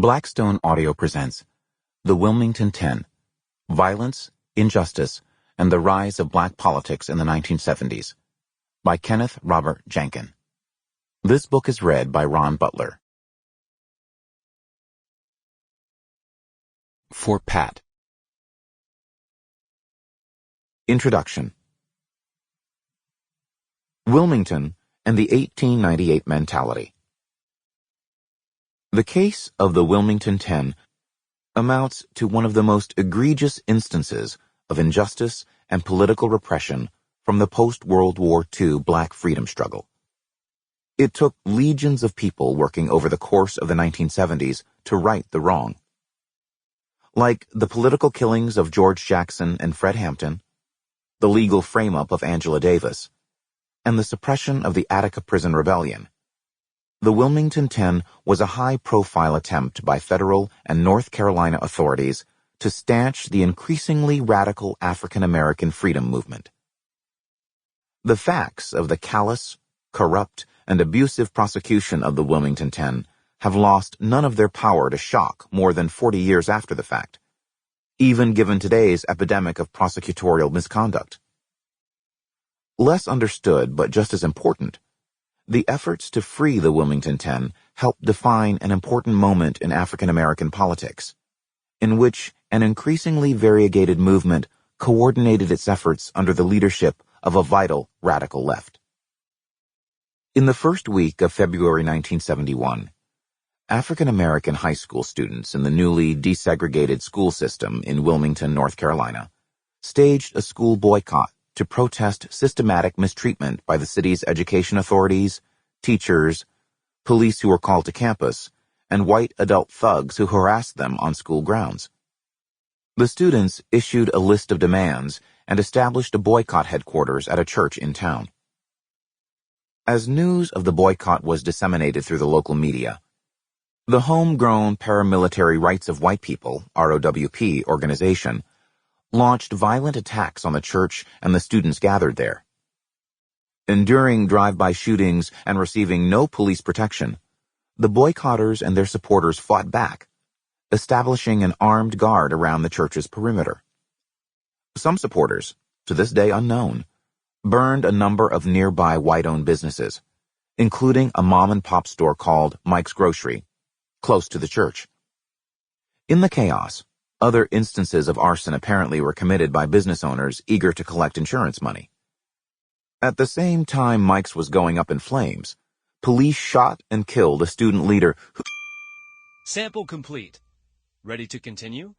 Blackstone Audio presents The Wilmington Ten, Violence, Injustice, and the Rise of Black Politics in the 1970s, by Kenneth Robert Janken. This book is read by Ron Butler. For Pat. Introduction. Wilmington and the 1898 Mentality. The case of the Wilmington Ten amounts to one of the most egregious instances of injustice and political repression from the post-World War II Black freedom struggle. It took legions of people working over the course of the 1970s to right the wrong. Like the political killings of George Jackson and Fred Hampton, the legal frame-up of Angela Davis, and the suppression of the Attica Prison Rebellion, the Wilmington Ten was a high-profile attempt by federal and North Carolina authorities to stanch the increasingly radical African-American freedom movement. The facts of the callous, corrupt, and abusive prosecution of the Wilmington Ten have lost none of their power to shock more than 40 years after the fact, even given today's epidemic of prosecutorial misconduct. Less understood, but just as important, the efforts to free the Wilmington Ten helped define an important moment in African American politics, in which an increasingly variegated movement coordinated its efforts under the leadership of a vital radical left. In the first week of February 1971, African American high school students in the newly desegregated school system in Wilmington, North Carolina, staged a school boycott to protest systematic mistreatment by the city's education authorities, teachers, police who were called to campus, and white adult thugs who harassed them on school grounds. The students issued a list of demands and established a boycott headquarters at a church in town. As news of the boycott was disseminated through the local media, the homegrown Paramilitary Rights of White People, ROWP, organization launched violent attacks on the church and the students gathered there. Enduring drive-by shootings and receiving no police protection, the boycotters and their supporters fought back, establishing an armed guard around the church's perimeter. Some supporters, to this day unknown, burned a number of nearby white-owned businesses, including a mom-and-pop store called Mike's Grocery, close to the church. In the chaos, other instances of arson apparently were committed by business owners eager to collect insurance money. At the same time Mike's was going up in flames, police shot and killed a student leader who... Sample complete. Ready to continue?